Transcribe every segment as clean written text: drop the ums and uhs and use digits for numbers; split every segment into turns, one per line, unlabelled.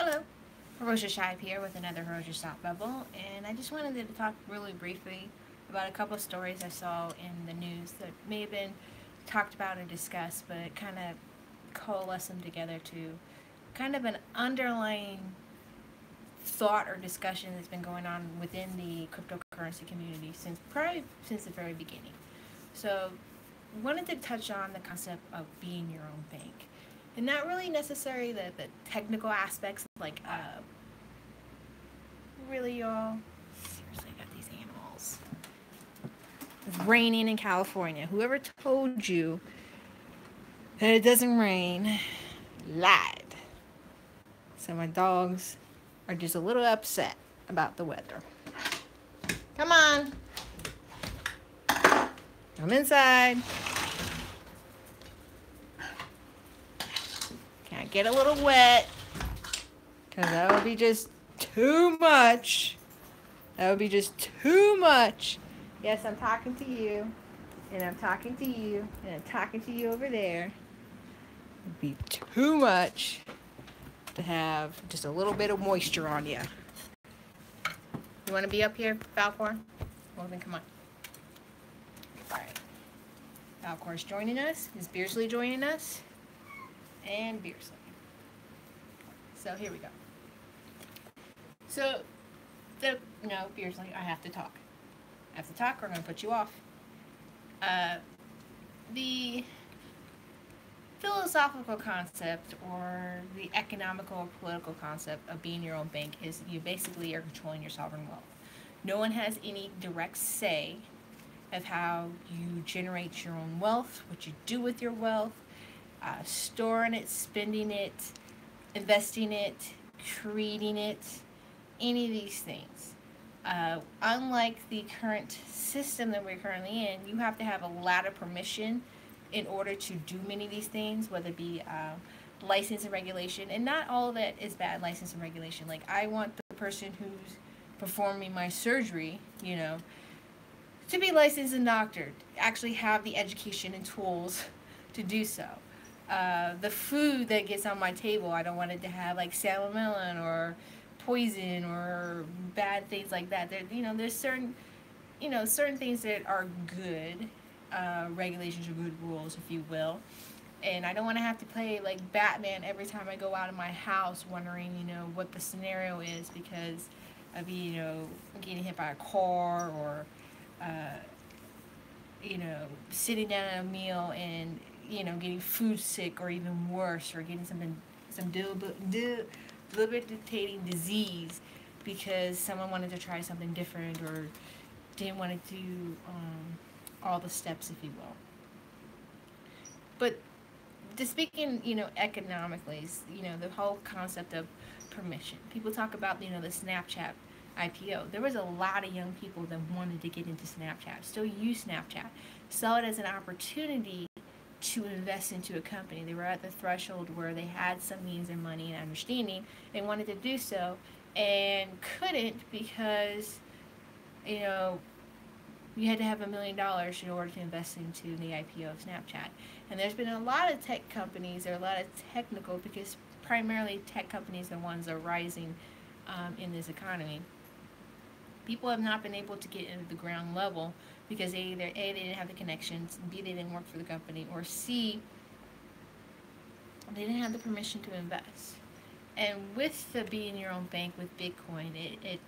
Hello, Hiroshi Shive here with another Hiroshi Stop Bubble, and I just wanted to talk really briefly about a couple of stories I saw in the news that may have been talked about or discussed, but kind of coalesce them together to kind of an underlying thought or discussion that's been going on within the cryptocurrency community since probably since the very beginning. So, wanted to touch on the concept of being your own bank, and not really necessarily the technical aspects like really y'all seriously got these animals. It's raining in California. Whoever told you that it doesn't rain lied. So my dogs are just a little upset about the weather. Come on. Come inside. Can't get a little wet. Because that would be just too much. That would be just too much. Yes, I'm talking to you. And I'm talking to you. And I'm talking to you over there. It would be too much to have just a little bit of moisture on you. You want to be up here, Falcor? Well, then come on. Alright. Falcor's joining us. Is Beersley joining us? And Beersley. So here we go. So, no, Beersley, I have to talk. I have to talk or I'm going to put you off. The philosophical concept or the economical or political concept of being your own bank is you basically are controlling your sovereign wealth. No one has any direct say of how you generate your own wealth, what you do with your wealth, storing it, spending it, investing it, creating it, any of these things. Unlike the current system that we're currently in, you have to have a lot of permission in order to do many of these things, whether it be license and regulation. And not all of that is bad, license and regulation. Like, I want the person who's performing my surgery, to be licensed and doctored, actually have the education and tools to do so. The food that gets on my table, I don't want it to have like salmonella or poison or bad things like that. There's certain things that are good regulations or good rules, if you will. And I don't want to have to play like Batman every time I go out of my house, wondering what the scenario is because of getting hit by a car or sitting down at a meal and getting food sick or even worse, or getting some debilitating disease because someone wanted to try something different or didn't want to do all the steps, if you will. But just speaking, economically, the whole concept of permission. People talk about, the Snapchat IPO. There was a lot of young people that wanted to get into Snapchat, still use Snapchat, saw it as an opportunity to invest into a company. They were at the threshold where they had some means and money and understanding. They wanted to do so and couldn't because, you had to have $1 million in order to invest into the IPO of Snapchat. And there's been a lot of tech companies, there are a lot of technical, because primarily tech companies are the ones that are rising in this economy. People have not been able to get into the ground level because either A, they didn't have the connections, B, they didn't work for the company, or C, they didn't have the permission to invest. And with the being your own bank with Bitcoin, it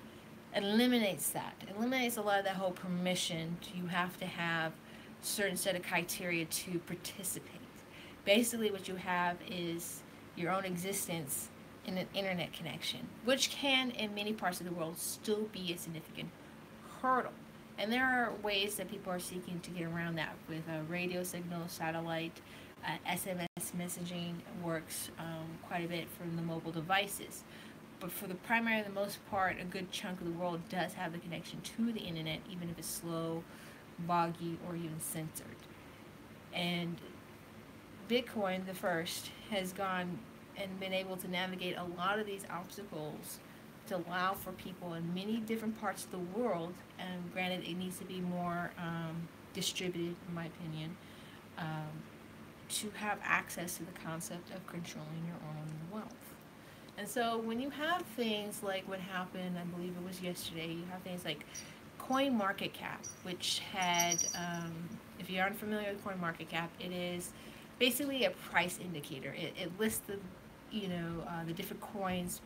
eliminates that. It eliminates a lot of that whole permission. You have to have a certain set of criteria to participate. Basically what you have is your own existence in an internet connection, which can, in many parts of the world, still be a significant hurdle. And there are ways that people are seeking to get around that with radio signals, satellite, SMS messaging works quite a bit from the mobile devices. But for the most part, a good chunk of the world does have the connection to the internet, even if it's slow, boggy, or even censored. And Bitcoin, the first, has gone and been able to navigate a lot of these obstacles to allow for people in many different parts of the world, and granted it needs to be more distributed, in my opinion, to have access to the concept of controlling your own wealth. And so when you have things like what happened, I believe it was yesterday, you have things like Coin Market Cap, which had, if you aren't familiar with Coin Market Cap, it is basically a price indicator. It lists the different coins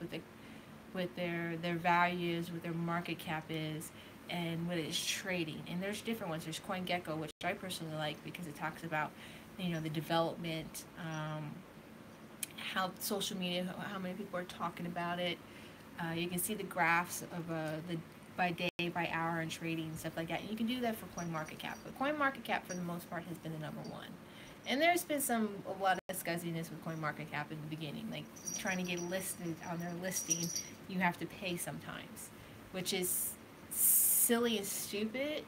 with their values, what their market cap is, and what it's trading. And there's different ones. There's CoinGecko, which I personally like because it talks about the development, how social media, how many people are talking about it. You can see the graphs of the by day, by hour, and trading and stuff like that. And you can do that for CoinMarketCap. But CoinMarketCap, for the most part, has been the number one. And there's been a lot of scuzziness with CoinMarketCap in the beginning. Like, trying to get listed on their listing, you have to pay sometimes, which is silly and stupid.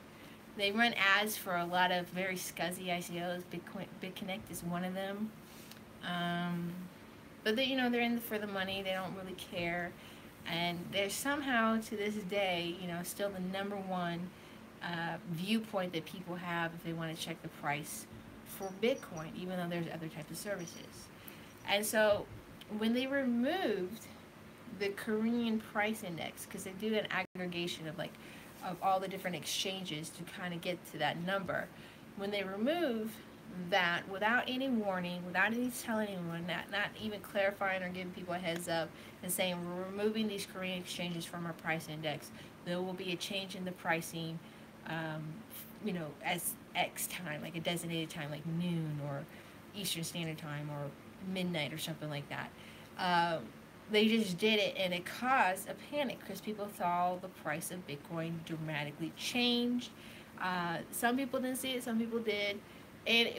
They run ads for a lot of very scuzzy ICOs. BitConnect is one of them. But they're in for the money. They don't really care. And they're somehow, to this day, still the number one viewpoint that people have if they want to check the price for Bitcoin, even though there's other types of services. And so when they removed the Korean price index, because they do an aggregation of all the different exchanges to kind of get to that number, when they remove that without any warning, without any telling anyone, not even clarifying or giving people a heads up and saying we're removing these Korean exchanges from our price index, there will be a change in the pricing, as X time, like a designated time, like noon or Eastern Standard Time or midnight or something like that. They just did it, and it caused a panic because people thought the price of Bitcoin dramatically changed. Some people didn't see it, some people did.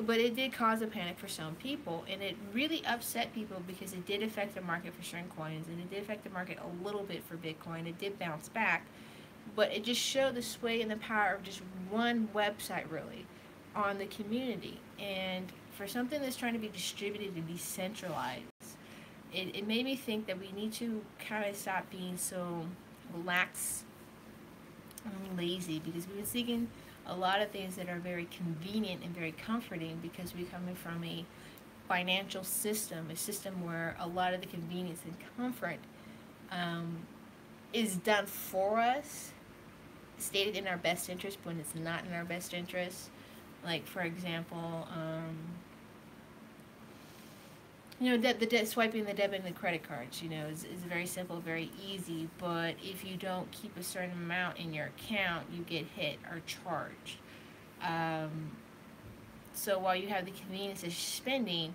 But it did cause a panic for some people, and it really upset people because it did affect the market for certain coins, and it did affect the market a little bit for Bitcoin. It did bounce back, but it just showed the sway and the power of just one website, really, on the community. And for something that's trying to be distributed and decentralized, it made me think that we need to kind of stop being so lax and lazy, because we've been seeking a lot of things that are very convenient and very comforting, because we're coming from a financial system, a system where a lot of the convenience and comfort is done for us, stated in our best interest when it's not in our best interest. Like, for example, swiping the debit and the credit cards, is very simple, very easy. But if you don't keep a certain amount in your account, you get hit or charged. So while you have the convenience of spending,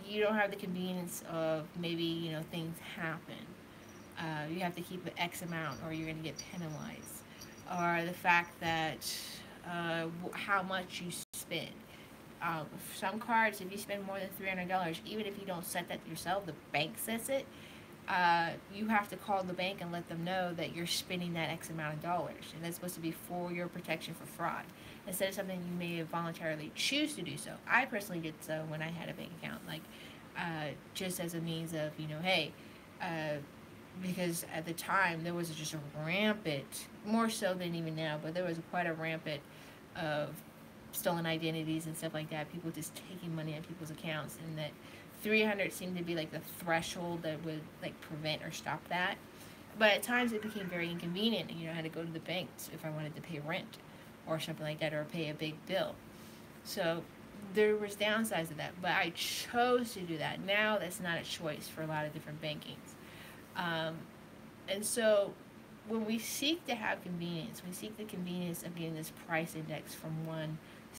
you don't have the convenience of maybe, things happen. You have to keep an X amount or you're going to get penalized. Or the fact that how much you spend. Some cards, if you spend more than $300, even if you don't set that yourself, the bank sets it. You have to call the bank and let them know that you're spending that X amount of dollars, and that's supposed to be for your protection for fraud, instead of something you may voluntarily choose to do so. I personally did so when I had a bank account, just as a means of, hey, because at the time there was just a rampant, more so than even now, but there was quite a rampant of stolen identities and stuff like that, people just taking money out of people's accounts, and that 300 seemed to be like the threshold that would prevent or stop that. But at times it became very inconvenient, and I had to go to the bank if I wanted to pay rent or something like that, or pay a big bill. So there was downsides of that, but I chose to do that. Now that's not a choice for a lot of different bankings. And so when we seek to have convenience, we seek the convenience of getting this price index from one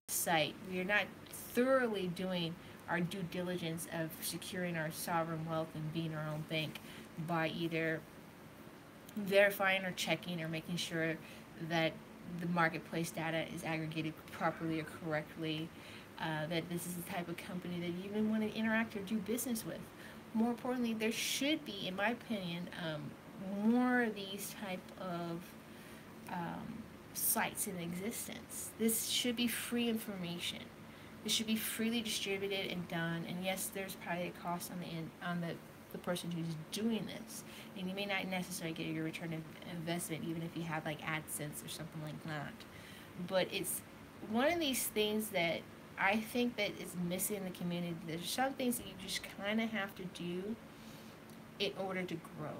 site. We are not thoroughly doing our due diligence of securing our sovereign wealth and being our own bank by either verifying or checking or making sure that the marketplace data is aggregated properly or correctly, that this is the type of company that you even want to interact or do business with. More importantly, there should be, in my opinion, more of these type of sites in existence. This should be free information. This should be freely distributed and done. And yes, there's probably a cost on the person who's doing this, and you may not necessarily get your return of investment, even if you have AdSense or something like that. But it's one of these things that I think that is missing in the community. There's some things that you just kind of have to do in order to grow.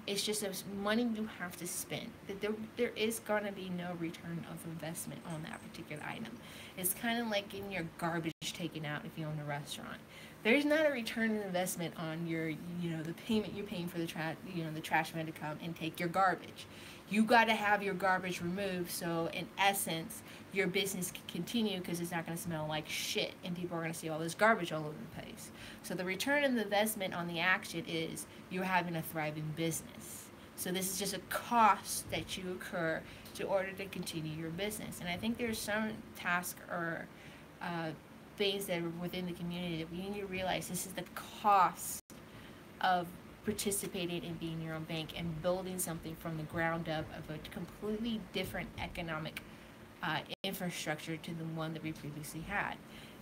It's just money you have to spend. That there is going to be no return of investment on that particular item. It's kind of like getting your garbage taken out if you own a restaurant. There's not a return on investment on your, the payment you're paying for the the trash man to come and take your garbage. You got to have your garbage removed, so in essence, your business can continue because it's not going to smell like shit and people are going to see all this garbage all over the place. So the return on the investment on the action is you're having a thriving business. So this is just a cost that you incur to order to continue your business. And I think there's some task or things that are within the community that we need to realize this is the cost of participating in being your own bank and building something from the ground up of a completely different economic infrastructure to the one that we previously had.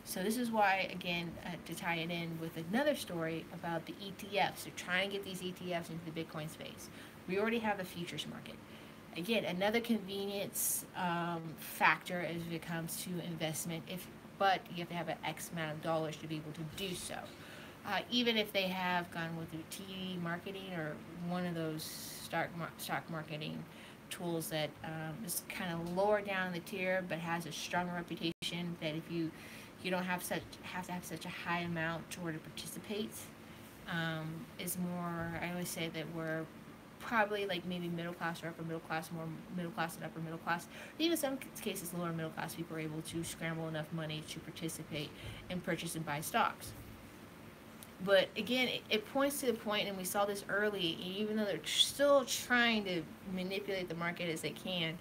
So this is why, again, to tie it in with another story about the ETFs. They're trying to get these ETFs into the Bitcoin space. We already have a futures market. Again, another convenience factor as it comes to investment, but you have to have an X amount of dollars to be able to do so. Even if they have gone with the TV marketing or one of those stock marketing tools that is kind of lower down the tier but has a strong reputation, that if you don't have to have such a high amount in order to participate, is more, I always say that we're probably like maybe middle class or upper middle class, more middle class and upper middle class. Even in some cases, lower middle class people are able to scramble enough money to participate and purchase and buy stocks. But again, it points to the point, and we saw this early, even though they're still trying to manipulate the market as they can,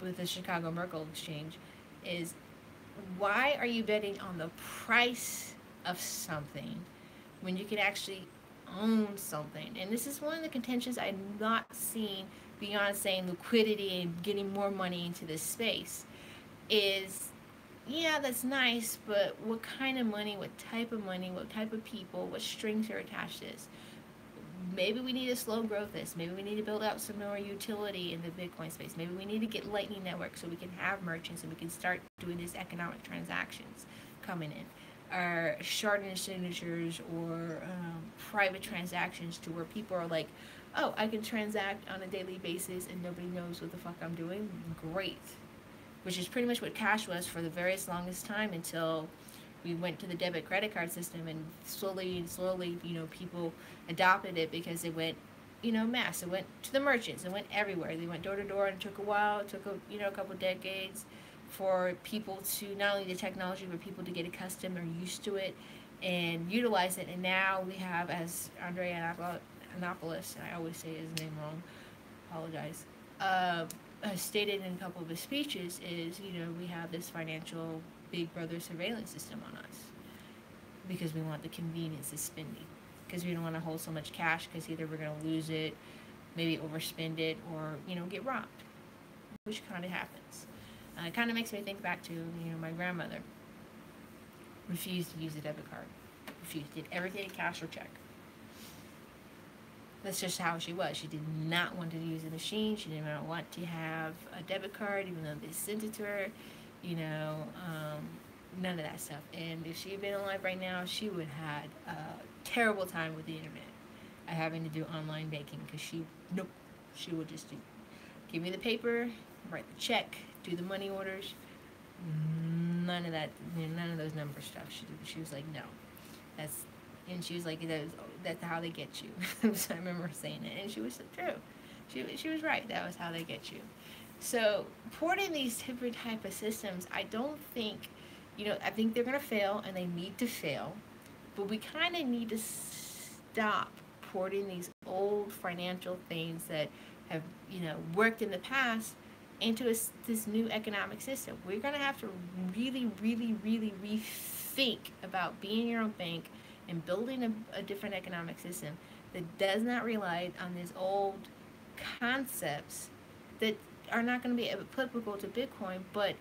with the Chicago Mercantile Exchange, is why are you betting on the price of something when you can actually own something? And this is one of the contentions I've not seen beyond saying liquidity and getting more money into this space is, yeah, that's nice, but what kind of money, what type of money, what type of people, what strings are attached to this? Maybe we need to slow growth this. Maybe we need to build out some more utility in the Bitcoin space. Maybe we need to get Lightning Network so we can have merchants and we can start doing these economic transactions coming in. Or sharding signatures or private transactions to where people are like, oh, I can transact on a daily basis and nobody knows what the fuck I'm doing. Great. Which is pretty much what cash was for the very longest time until we went to the debit credit card system, and slowly, people adopted it because it went, mass. It went to the merchants. It went everywhere. They went door to door, and it took a while. It took a couple decades for people to, not only the technology, but people to get accustomed or used to it and utilize it. And now we have, as Andre Anopoulos, and I always say his name wrong, apologize, stated in a couple of his speeches, is, we have this financial big brother surveillance system on us because we want the convenience of spending, because we don't want to hold so much cash because either we're going to lose it, maybe overspend it, or, get robbed, which kind of happens. It kind of makes me think back to, my grandmother refused to use a debit card. Refused, did everything in cash or check. That's just how she was. She did not want to use a machine. She did not want to have a debit card, even though they sent it to her. None of that stuff. And if she had been alive right now, she would have had a terrible time with the internet, having to do online banking, because she would just give me the paper, write the check, do the money orders. None of that, none of those number stuff. She was like, no, and she was like, that's how they get you. So I remember saying it, and she was true. She was right. That was how they get you. So porting these different type of systems, I don't think, I think they're going to fail, and they need to fail. But we kind of need to stop porting these old financial things that have, worked in the past into this new economic system. We're going to have to really, really, really rethink about being your own bank and building a different economic system that does not rely on these old concepts that are not going to be applicable to Bitcoin, but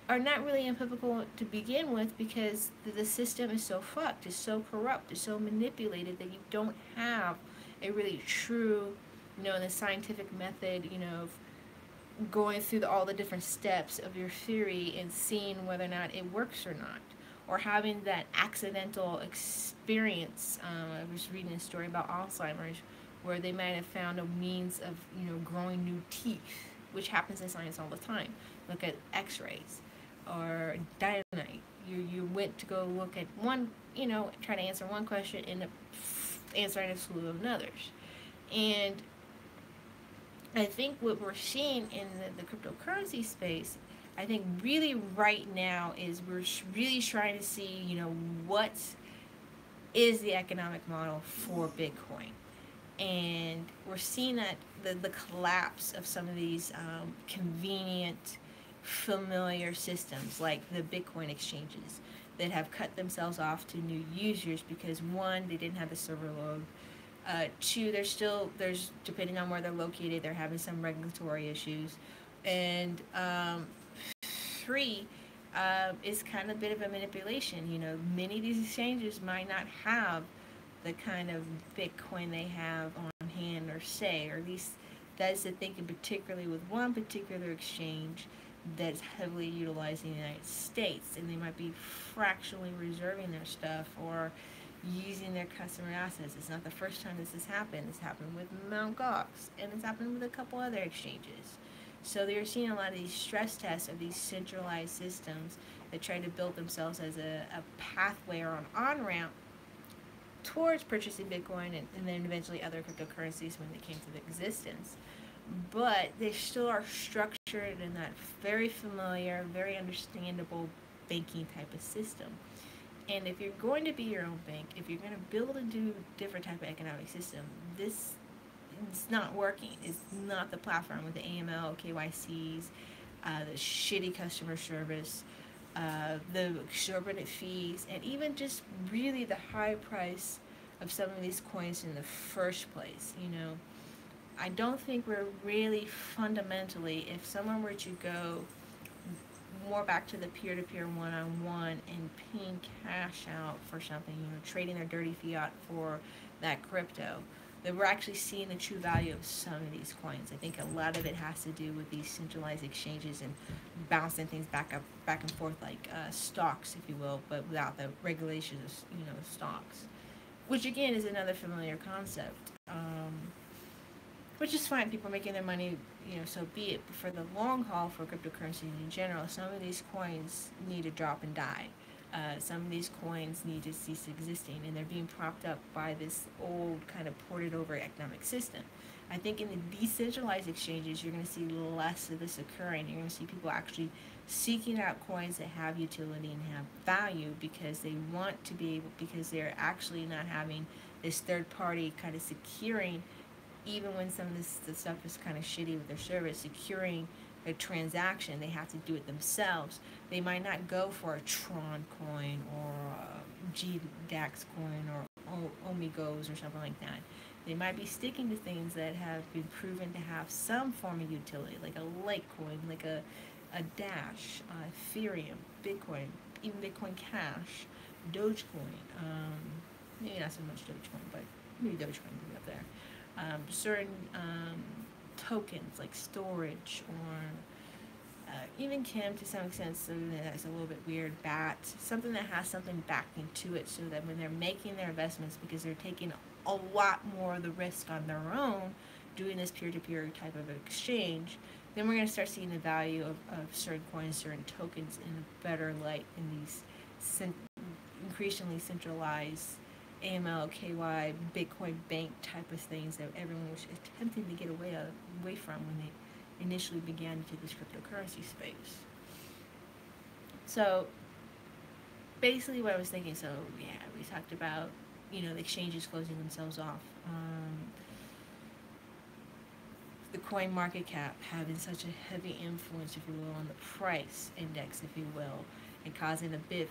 are not really applicable to begin with, because the system is so fucked, is so corrupt, is so manipulated that you don't have a really true, the scientific method, of going through all the different steps of your theory and seeing whether or not it works or not, or having that accidental experience. I was reading a story about Alzheimer's where they might have found a means of, growing new teeth, which happens in science all the time. Look at X-rays or dynamite. You went to go look at one, try to answer one question, end up answering a slew of others. And I think what we're seeing in the cryptocurrency space, I think really right now is we're really trying to see, what is the economic model for Bitcoin. And we're seeing that the collapse of some of these convenient, familiar systems like the Bitcoin exchanges that have cut themselves off to new users because one, they didn't have the server load. Two, there's depending on where they're located, they're having some regulatory issues, and three, is kind of a bit of a manipulation. Many of these exchanges might not have the kind of Bitcoin they have on hand or say, or at least that's the thinking, particularly with one particular exchange that's heavily utilized in the United States, and they might be fractionally reserving their stuff or using their customer assets. It's not the first time this has happened. It's happened with Mt. Gox, and it's happened with a couple other exchanges. So they're seeing a lot of these stress tests of these centralized systems that try to build themselves as a pathway or an on-ramp towards purchasing Bitcoin and then eventually other cryptocurrencies when they came to existence. But they still are structured in that very familiar, very understandable banking type of system. And if you're going to be your own bank, if you're going to build a different type of economic system, this is not working. It's not the platform with the AML, KYCs, the shitty customer service, the exorbitant fees, and even just really the high price of some of these coins in the first place. I don't think we're really fundamentally, if someone were to go more back to the peer-to-peer one-on-one and paying cash out for something, trading their dirty fiat for that crypto, that we're actually seeing the true value of some of these coins. I think a lot of it has to do with these centralized exchanges and bouncing things back and forth like stocks, if you will, but without the regulations of, stocks, which again is another familiar concept. Which is fine. People are making their money, so be it. But for the long haul, for cryptocurrency in general, some of these coins need to drop and die. Some of these coins need to cease existing, and they're being propped up by this old kind of ported over economic system. I think in the decentralized exchanges, you're going to see less of this occurring. You're going to see people actually seeking out coins that have utility and have value because they want to be able, because they're actually not having this third party kind of securing, even when some of this stuff is kind of shitty with their service, securing a transaction, they have to do it themselves. They might not go for a Tron coin or a GDAX coin or Omigos or something like that. They might be sticking to things that have been proven to have some form of utility, like a Litecoin, like a Dash, Ethereum, Bitcoin, even Bitcoin Cash, Dogecoin. Maybe not so much Dogecoin, but maybe Dogecoin would be up there. Certain tokens like storage or even Kim to some extent, something that's a little bit weird, BAT, something that has something backing to it so that when they're making their investments, because they're taking a lot more of the risk on their own doing this peer-to-peer type of exchange, then we're going to start seeing the value of certain coins, certain tokens in a better light in these increasingly centralized AML, KY, Bitcoin bank type of things that everyone was attempting to get away from when they initially began into this cryptocurrency space. So basically what I was thinking, so yeah, we talked about, the exchanges closing themselves off. The coin market cap having such a heavy influence, if you will, on the price index, if you will, and causing a bit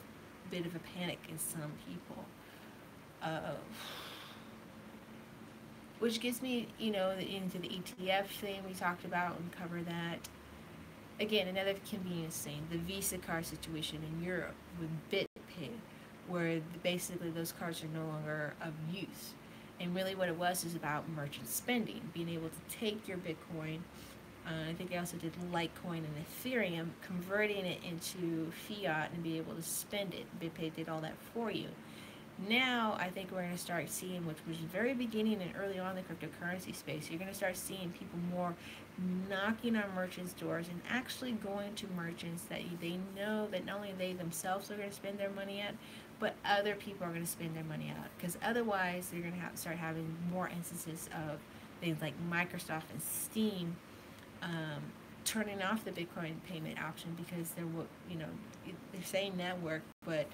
of a panic in some people. Which gets me, into the ETF thing we talked about and covered that. Again, another convenience thing, the Visa card situation in Europe with BitPay, where basically those cards are no longer of use. And really what it was is about merchant spending, being able to take your Bitcoin I think they also did Litecoin and Ethereum, converting it into fiat and be able to spend it. BitPay did all that for you. Now, I think we're going to start seeing, which was very beginning and early on in the cryptocurrency space, you're going to start seeing people more knocking on merchants' doors and actually going to merchants that they know that not only they themselves are going to spend their money at, but other people are going to spend their money out. Because otherwise, they're going to start having more instances of things like Microsoft and Steam turning off the Bitcoin payment option because they're, they're saying network, but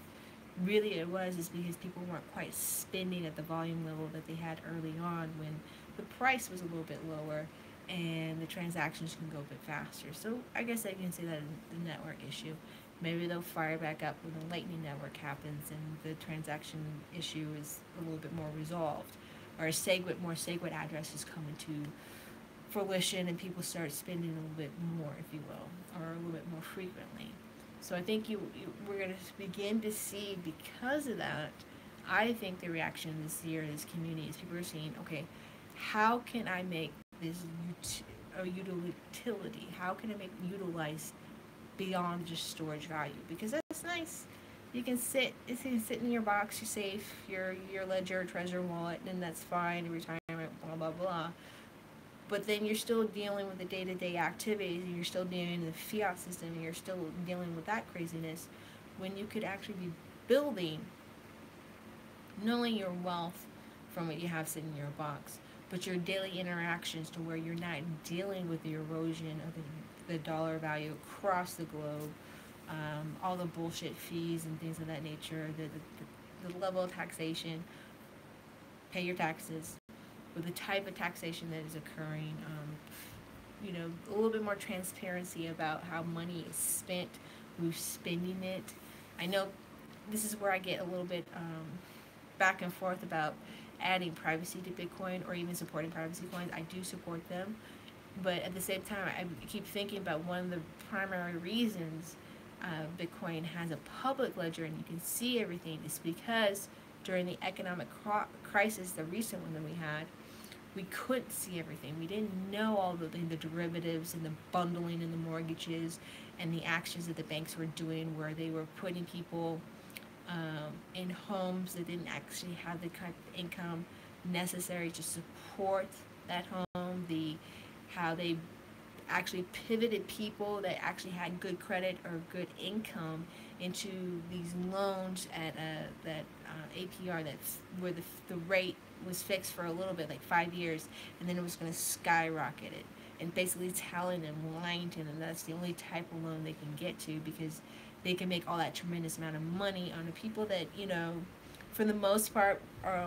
really it was is because people weren't quite spending at the volume level that they had early on when the price was a little bit lower and the transactions can go a bit faster. So I guess I can say that is the network issue. Maybe they'll fire back up when the Lightning Network happens and the transaction issue is a little bit more resolved, or more SegWit addresses come into fruition and people start spending a little bit more, if you will, or a little bit more frequently. So I think we're going to begin to see, because of that, I think the reaction this year in this community is people are saying, okay, how can I make this a utility? How can I make utilize beyond just storage value? Because that's nice. You can sit in your box, you're safe, your ledger, treasure wallet, and that's fine, retirement, blah, blah, blah. But then you're still dealing with the day-to-day activities, and you're still dealing with the fiat system, and you're still dealing with that craziness, when you could actually be building not only your wealth from what you have sitting in your box, but your daily interactions to where you're not dealing with the erosion of the dollar value across the globe, all the bullshit fees and things of that nature, the level of taxation, pay your taxes, with the type of taxation that is occurring, a little bit more transparency about how money is spent, who's spending it. I know this is where I get a little bit back and forth about adding privacy to Bitcoin or even supporting privacy coins. I do support them, but at the same time, I keep thinking about one of the primary reasons Bitcoin has a public ledger and you can see everything is because during the economic crisis, the recent one that we had, we couldn't see everything. We didn't know all the derivatives and the bundling and the mortgages and the actions that the banks were doing where they were putting people in homes that didn't actually have the kind of income necessary to support that home, how they actually pivoted people that actually had good credit or good income into these loans at that APR where the rate was fixed for a little bit, like 5 years, and then it was going to skyrocket it. And basically telling them, lying to them, that's the only type of loan they can get to because they can make all that tremendous amount of money on the people that, for the most part,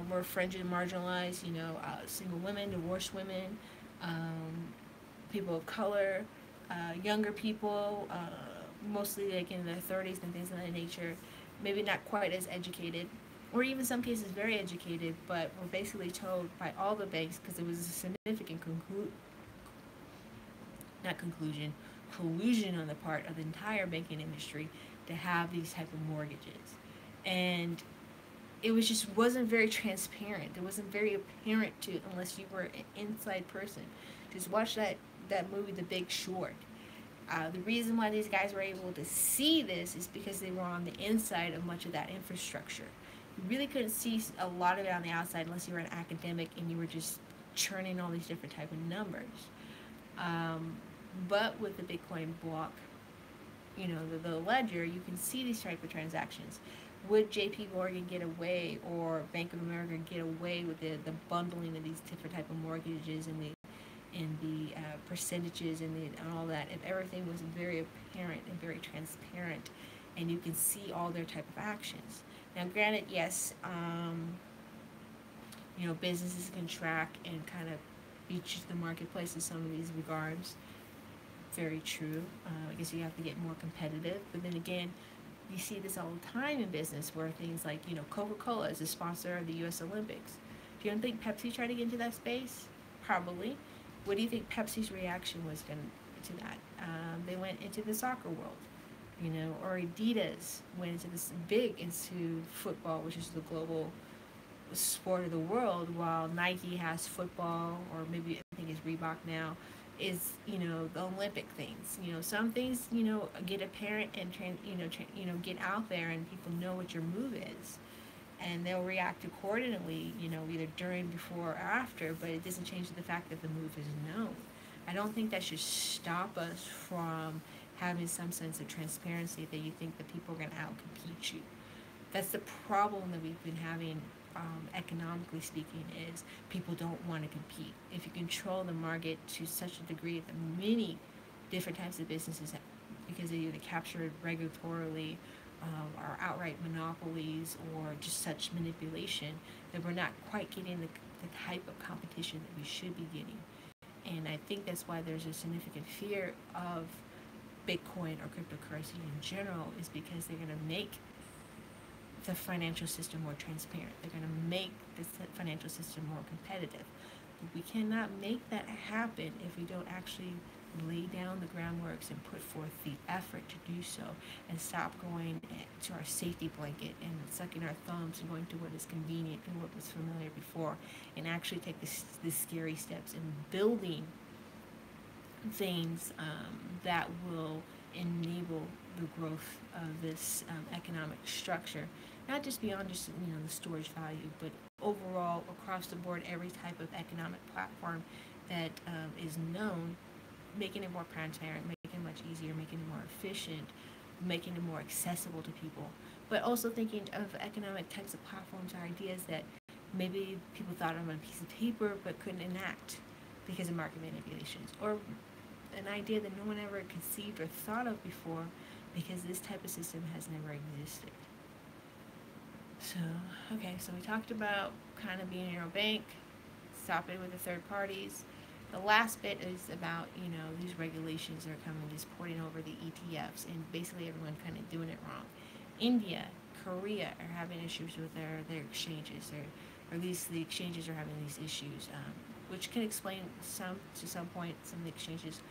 were fringe and marginalized, single women, divorced women, people of color, younger people, mostly like in their 30s and things of that nature, maybe not quite as educated, or even some cases very educated, but were basically told by all the banks, because it was a significant collusion on the part of the entire banking industry to have these type of mortgages. And it wasn't very transparent. It wasn't very apparent to, unless you were an inside person. Just watch that movie, The Big Short. The reason why these guys were able to see this is because they were on the inside of much of that infrastructure. You really couldn't see a lot of it on the outside unless you were an academic and you were just churning all these different type of numbers. But with the Bitcoin block, the ledger, you can see these type of transactions. Would JP Morgan get away, or Bank of America get away with the bundling of these different type of mortgages and the percentages and all that, if everything was very apparent and very transparent and you can see all their type of actions? Now granted, yes, businesses can track and kind of beat the marketplace in some of these regards. Very true. I guess you have to get more competitive, but then again, you see this all the time in business where things like, Coca-Cola is a sponsor of the U.S. Olympics. Do you don't think Pepsi tried to get into that space? Probably. What do you think Pepsi's reaction was to that? They went into the soccer world, or Adidas went into football, which is the global sport of the world, while Nike has football, or maybe I think it's Reebok now, is, the Olympic things. Some things, get apparent and get out there, and people know what your move is, and they'll react accordingly, either during, before, or after. But it doesn't change the fact that the move is known. I don't think that should stop us from having some sense of transparency, that you think that people are going to outcompete you. That's the problem that we've been having, economically speaking, is people don't want to compete. If you control the market to such a degree that many different types of businesses, because they either captured regulatorily, or outright monopolies, or just such manipulation, that we're not quite getting the type of competition that we should be getting. And I think that's why there's a significant fear of Bitcoin or cryptocurrency in general, is because they're going to make the financial system more transparent. They're going to make the financial system more competitive. But we cannot make that happen if we don't actually lay down the groundworks and put forth the effort to do so, and stop going to our safety blanket and sucking our thumbs and going to what is convenient and what was familiar before, and actually take the scary steps in building things, that will enable the growth of this, economic structure, not just beyond just the storage value, but overall across the board, every type of economic platform that, is known, making it more transparent, making it much easier, making it more efficient, making it more accessible to people. But also thinking of economic types of platforms or ideas that maybe people thought of on a piece of paper but couldn't enact because of market manipulations, or an idea that no one ever conceived or thought of before, because this type of system has never existed. So, okay, so we talked about kind of being your own bank, stop it with the third parties. The last bit is about, these regulations that are coming, just porting over the ETFs, and basically everyone kind of doing it wrong. India, Korea are having issues with their exchanges, or at least the exchanges are having these issues, which can explain to some point, some of the exchanges,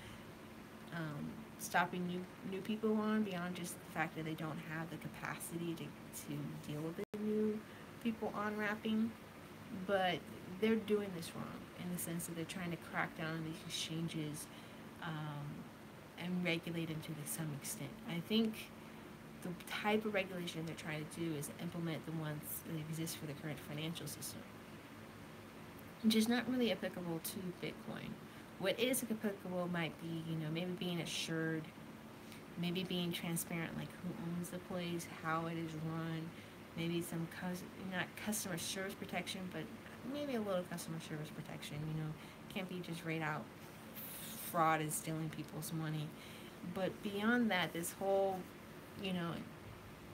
stopping new people on, beyond just the fact that they don't have the capacity to deal with the new people on wrapping. But they're doing this wrong, in the sense that they're trying to crack down on these exchanges, and regulate them to some extent. I think the type of regulation they're trying to do is implement the ones that exist for the current financial system, which is not really applicable to Bitcoin. What is applicable might be, maybe being assured, maybe being transparent, like who owns the place, how it is run, maybe some not customer service protection, but maybe a little customer service protection. Can't be just right out fraud and stealing people's money. But beyond that, this whole,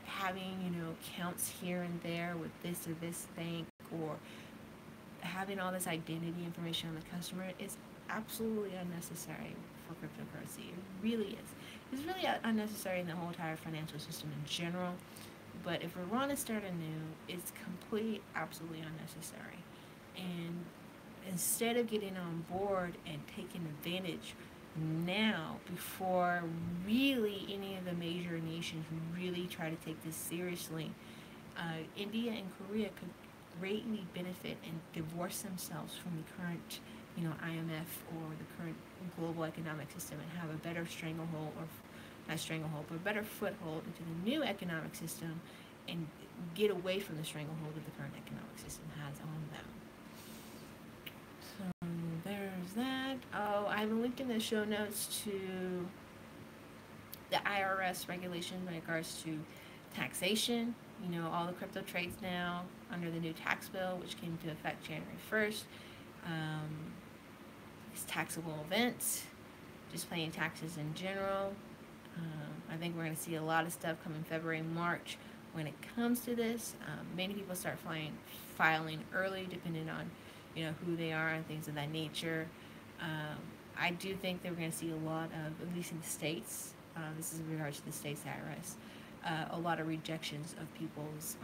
having, accounts here and there with this or this bank, or having all this identity information on the customer, is absolutely unnecessary for cryptocurrency. It really is. It's really unnecessary in the whole entire financial system in general. But if we want to start anew, it's completely, absolutely unnecessary. And instead of getting on board and taking advantage now, before really any of the major nations really try to take this seriously, India and Korea could greatly benefit and divorce themselves from the current, IMF, or the current global economic system, and have a better stranglehold, or not stranglehold, but a better foothold into the new economic system, and get away from the stranglehold that the current economic system has on them. So there's that. Oh, I have a link in the show notes to the IRS regulations in regards to taxation. All the crypto trades now under the new tax bill, which came into effect January 1st. It's taxable events, just paying taxes in general. I think we're going to see a lot of stuff coming February, March when it comes to this. Many people start filing early, depending on, who they are and things of that nature. I do think that we're going to see a lot of, at least in the States, this is in regards to the States IRS, a lot of rejections of people's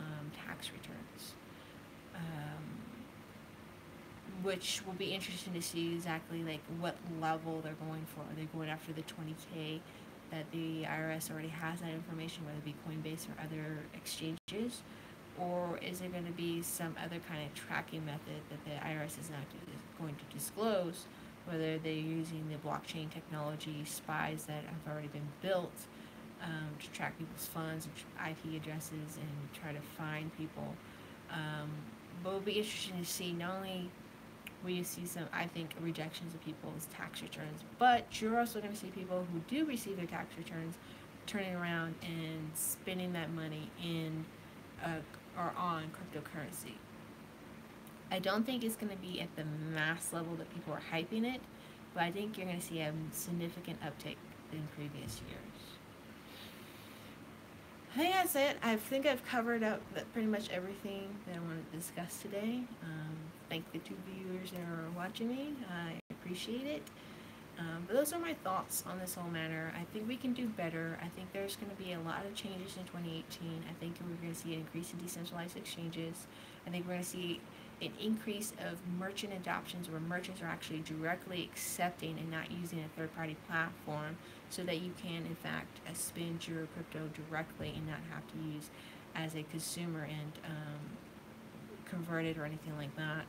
tax returns, which will be interesting to see exactly like what level they're going for. Are they going after the 20K that the IRS already has that information, whether it be Coinbase or other exchanges, or is it going to be some other kind of tracking method that the IRS is not going to disclose, whether they're using the blockchain technology, spies that have already been built to track people's funds and IP addresses and try to find people. But it'll be interesting to see not only will you see some, I think, rejections of people's tax returns, but you're also going to see people who do receive their tax returns turning around and spending that money in or on cryptocurrency. I don't think it's going to be at the mass level that people are hyping it, but I think you're going to see a significant uptick in previous years. I think that's it. I think I've covered up pretty much everything that I wanted to discuss today. Thank the two viewers that are watching me. I appreciate it. But those are my thoughts on this whole matter. I think we can do better. I think there's going to be a lot of changes in 2018. I think we're going to see an increase in decentralized exchanges. I think we're going to see an increase of merchant adoptions where merchants are actually directly accepting and not using a third-party platform, so that you can, in fact, spend your crypto directly and not have to use as a consumer and convert it or anything like that.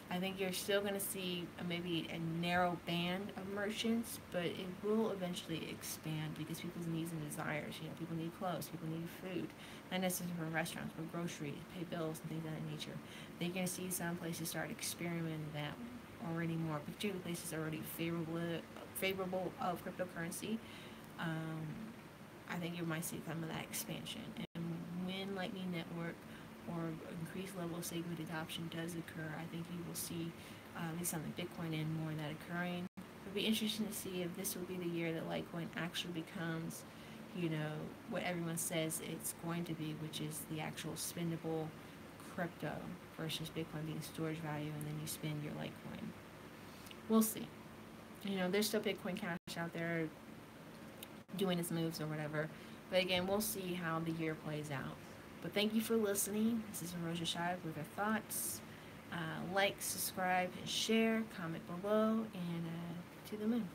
I think you're still going to see maybe a narrow band of merchants, but it will eventually expand because people's needs and desires. People need clothes, people need food, not necessarily for restaurants, but groceries, pay bills, and things of that nature. Then you're going to see some places start experimenting that already more, particularly places already favorable of cryptocurrency. I think you might see some of that expansion. And when Lightning Network or increased level of SegWit adoption does occur, I think you will see at least on the Bitcoin end more of that occurring. It'll be interesting to see if this will be the year that Litecoin actually becomes, what everyone says it's going to be, which is the actual spendable crypto versus Bitcoin being storage value and then you spend your Litecoin. We'll see. There's still Bitcoin Cash out there doing its moves or whatever. But again, we'll see how the year plays out. But thank you for listening. This is Roja Shive with her thoughts. Like, subscribe, and share. Comment below. And to the moon.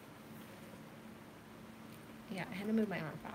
Yeah, I had to move my arm back.